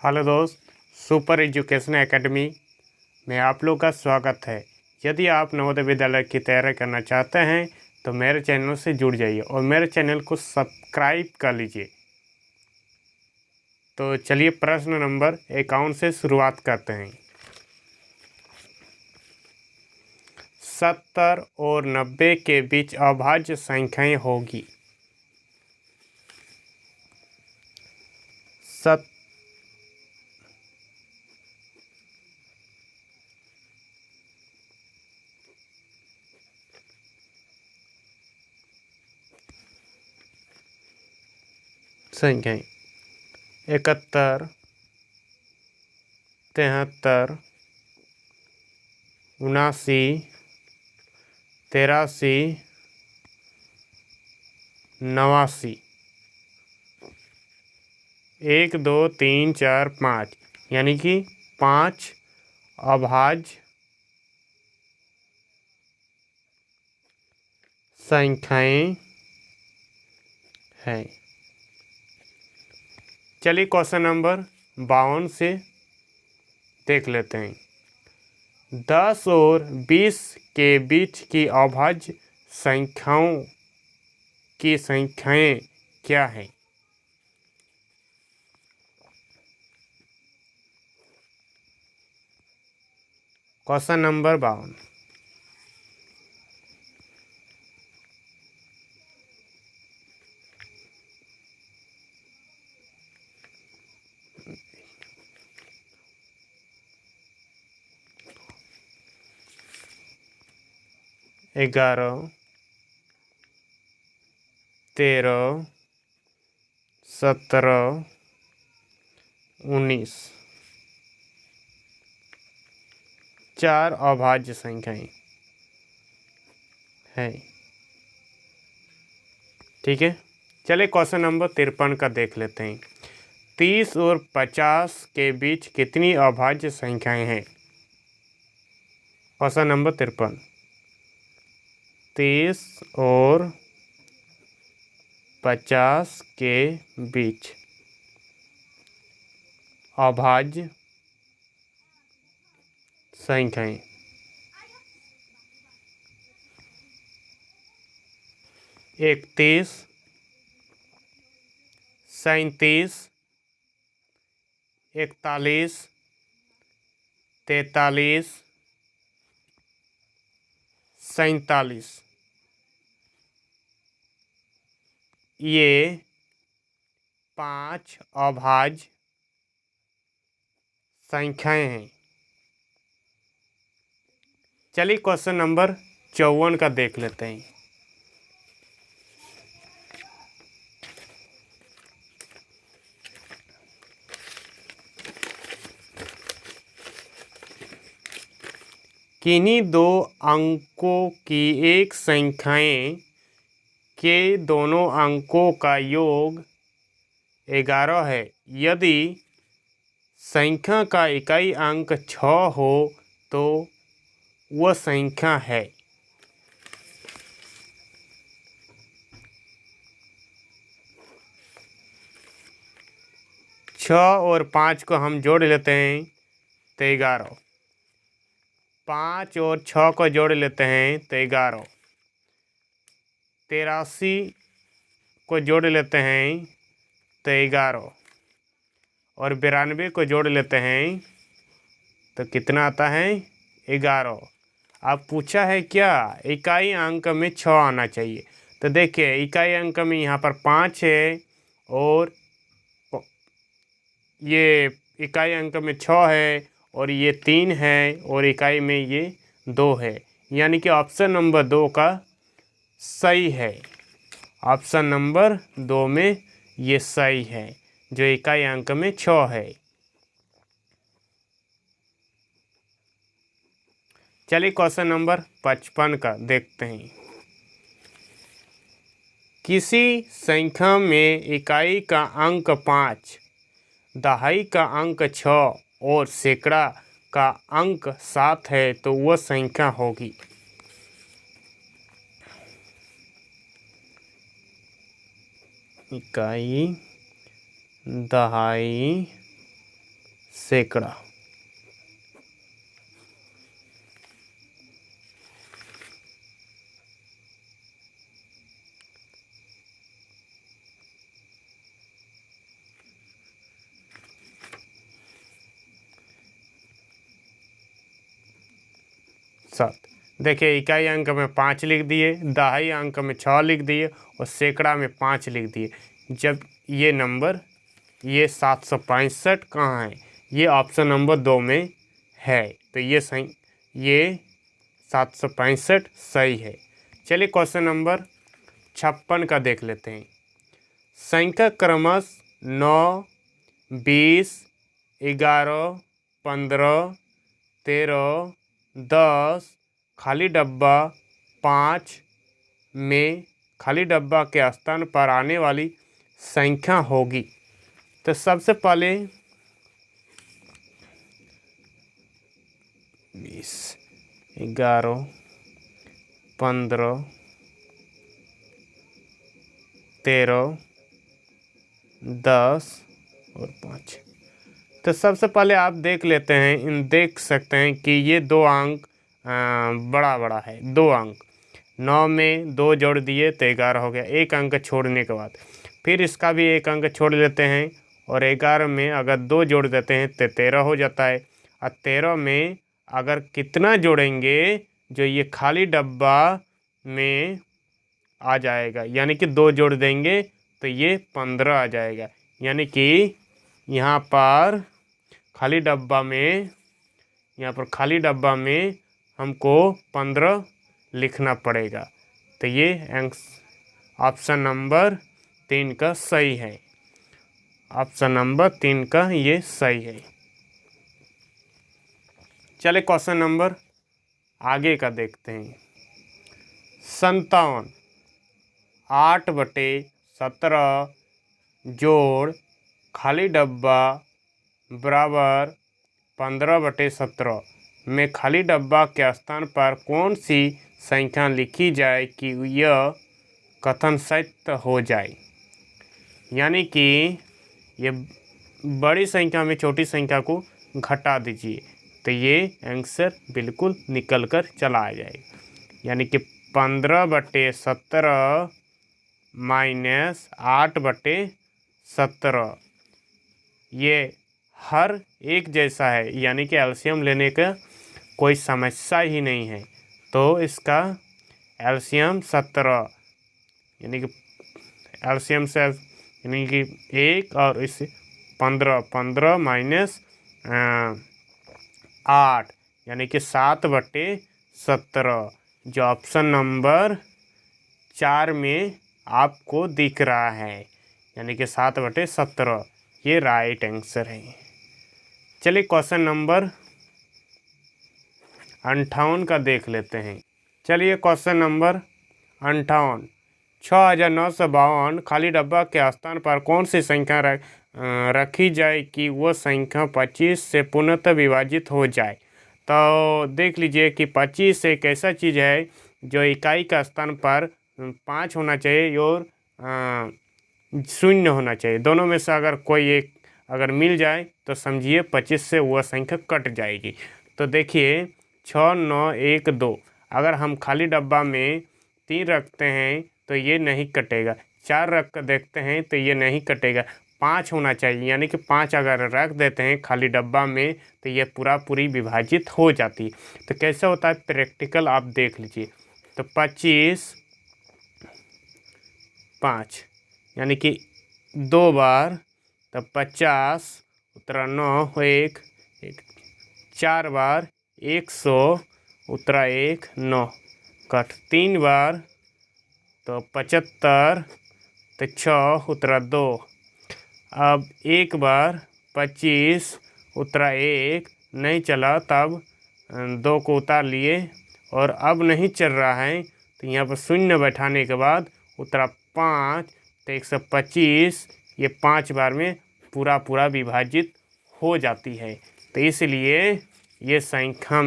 Hello दोस्त, super education academy में आप लोग का स्वागत है। यदि आप नवोदय विद्यालय की तैयारी करना चाहते हैं तो मेरे चैनल से जुड़ जाइए और मेरे चैनल को सब्सक्राइब कर लीजिए। तो चलिए प्रश्न नंबर 51 से शुरुआत करते हैं। 70 और 90 के बीच अभाज्य संख्याएं होगी। सत संख्याएं 71, 73, 79, 83, 89। 1, 2, 3, 4, 5 यानी कि 5 अभाज्य संख्याएं हैं। चलिए क्वेश्चन नंबर 52 से देख लेते हैं। 10 और 20 के बीच की अभाज्य संख्याओं की संख्याएं क्या हैं? Question number 52। ग्यारह, 13, 17, 19। 4 अभाज्य संख्याएं हैं। ठीक है, चलिए क्वेश्चन नंबर 53 का देख लेते हैं। 30 और 50 के बीच कितनी अभाज्य संख्याएं हैं? Question number 53। 30 और 50 के बीच अभाज्य संख्याएं। 31, 37, 41, 43, 47। ये 5 अभाज्य संख्याएं हैं। चलिए क्वेश्चन नंबर 54 का देख लेते हैं। किन्हीं दो अंकों की एक संख्याएं के दोनों अंकों का योग 11 है। यदि संख्या का इकाई अंक 6 हो तो वह संख्या है। छः और 5 को हम जोड़ लेते हैं तो 11। 5 और 6 को जोड़ लेते हैं तो 11। 83 को जोड़ लेते हैं तो 11 और 92 को जोड़ लेते हैं तो कितना आता है? 11। अब पूछा है क्या इकाई अंक में 6 आना चाहिए। तो देखिए इकाई अंक में यहाँ पर 5 है और ये इकाई अंक में 6 है और ये 3 है और इकाई में ये 2 है। यानी कि ऑप्शन नंबर 2 का सही है। ऑप्शन नंबर 2 में ये सही है जो इकाई अंक में 6 है। चलिए क्वेश्चन नंबर 55 का देखते हैं। किसी संख्या में इकाई का अंक 5, दहाई का अंक 6 और सैकड़ा का अंक 7 है तो वह संख्या होगी। इकाई, दहाई, सैकड़ा। सात। देखिए इकाई अंक में 5 लिख दिए, दहाई अंक में 6 लिख दिए और सैकड़ा में 5 लिख दिए। जब ये नंबर ये 765 कहाँ है? ये ऑप्शन नंबर 2 में है, तो ये सही, ये 765 सही है। चलिए क्वेश्चन नंबर 56 का देख लेते हैं। संख्या क्रमश 9, 20, 11, 15, 13, 10 खाली डब्बा 5 में खाली डब्बा के स्थान पर आने वाली संख्या होगी। तो सबसे पहले 20, 11, 15, 13, 10 और 5। तो सबसे पहले आप देख लेते हैं, देख सकते हैं कि ये 2 अंक बड़ा बड़ा है। 2 अंक 9 में 2 जोड़ दिए तो 11 हो गया, 1 अंक छोड़ने के बाद। फिर इसका भी 1 अंक छोड़ लेते हैं और 11 में अगर 2 जोड़ देते हैं तो 13 हो जाता है। और 13 में अगर कितना जोड़ेंगे, जो ये खाली डब्बा में आ जाएगा, यानी कि 2 जोड़ देंगे तो ये 15 आ जाएगा। यानी कि यहाँ पर खाली डब्बा में, यहाँ पर खाली डब्बा में हमको 15 लिखना पड़ेगा। तो ये ऑप्शन नंबर 3 का सही है। ऑप्शन नंबर 3 का ये सही है। चलिए क्वेश्चन नंबर आगे का देखते हैं। 57 8/17 जोड़ खाली डब्बा बराबर 15/17 में खाली डब्बा के स्थान पर कौन सी संख्या लिखी जाए कि यह कथन सत्य हो जाए। यानी कि ये बड़ी संख्या में छोटी संख्या को घटा दीजिए तो ये आंसर बिल्कुल निकल कर चला आ जाएगा। यानी कि 15/17 माइनस 8/17 ये हर एक जैसा है, यानी कि एलसीएम लेने का कोई समस्या ही नहीं है। तो इसका एलसीएम 17, यानी कि एलसीएम से यानी कि 1 और इस 15 माइनस 8 यानी कि 7/17 जो ऑप्शन नंबर 4 में आपको दिख रहा है, यानी कि 7/17 ये राइट आंसर है। चलिए क्वेश्चन नंबर 58 का देख लेते हैं। चलिए क्वेश्चन नंबर 58 6952 खाली डब्बा के स्थान पर कौन सी संख्या रखी जाए कि वो संख्या 25 से पूर्णतः विभाजित हो जाए। तो देख लीजिए कि 25 एक ऐसा चीज़ है जो इकाई का स्थान पर 5 होना चाहिए और 0 होना चाहिए। दोनों में से अगर कोई एक अगर मिल जाए तो समझिए 25 से वह संख्या कट जाएगी। तो देखिए 6 9 1 2 अगर हम खाली डब्बा में 3 रखते हैं तो ये नहीं कटेगा, 4 रख कर देखते हैं तो ये नहीं कटेगा, 5 होना चाहिए, यानी कि 5 अगर रख देते हैं खाली डब्बा में तो ये पूरी विभाजित हो जाती है। तो कैसे होता है प्रैक्टिकल आप देख लीजिए। तो 25 5 यानी कि 2 बार, तब 50 उतरा 9 1 4 बार 100 उतरा 1 9 कट 3 बार तो 75 तो 6 उतरा 2। अब एक बार 25 उतरा 1 नहीं चला, तब 2 को उतार लिए और अब नहीं चल रहा है तो यहाँ पर 0 बैठाने के बाद उतरा 5 तो 125 ये 5 बार में पूरा विभाजित हो जाती है। तो इसलिए ये संख्या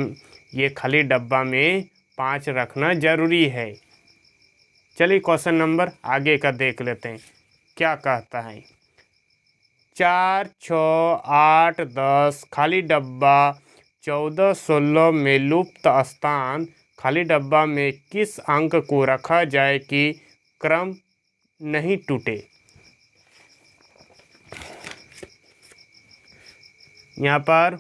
ये खाली डब्बा में 5 रखना ज़रूरी है। चलिए क्वेश्चन नंबर आगे का देख लेते हैं क्या कहता है। 4, 6, 8, 10 खाली डब्बा 14, 16 में लुप्त स्थान खाली डब्बा में किस अंक को रखा जाए कि क्रम नहीं टूटे। यहाँ पर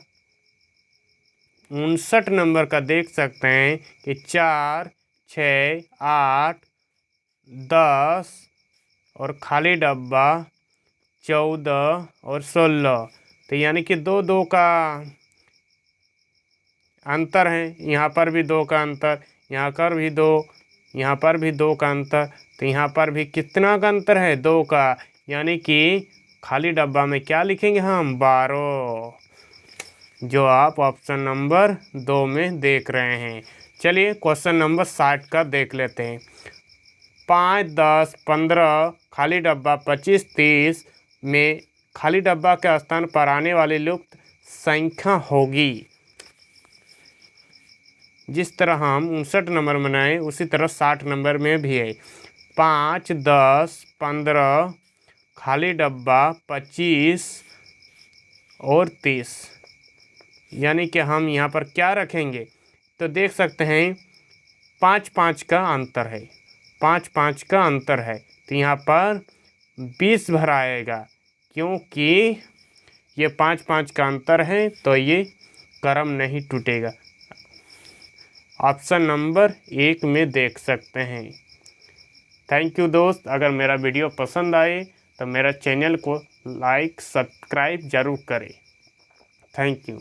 59 नंबर का देख सकते हैं कि 4, 6, 8, 10 और खाली डब्बा 14 और 16, तो यानी कि 2 2 का अंतर है। यहाँ पर भी 2 का अंतर, यहाँ पर भी 2, यहाँ पर भी 2 का अंतर, तो यहाँ पर भी कितना का अंतर है, 2 का, यानी कि खाली डब्बा में क्या लिखेंगे हम, 12, जो आप ऑप्शन नंबर 2 में देख रहे हैं। चलिए क्वेश्चन नंबर 60 का देख लेते हैं। 5, 10, 15 खाली डब्बा 25, 30 में खाली डब्बा के स्थान पर आने वाली लुप्त संख्या होगी। जिस तरह हम 59 नंबर बनाए उसी तरह 60 नंबर में भी है। 5, 10, 15 खाली डब्बा 25 और 30, यानी कि हम यहाँ पर क्या रखेंगे, तो देख सकते हैं 5 5 का अंतर है, 5 5 का अंतर है, तो यहाँ पर 20 भराएगा, क्योंकि ये 5 5 का अंतर है तो ये क्रम नहीं टूटेगा। ऑप्शन नंबर 1 में देख सकते हैं। थैंक यू दोस्त, अगर मेरा वीडियो पसंद आए तो मेरा चैनल को लाइक सब्सक्राइब ज़रूर करें। Thank you.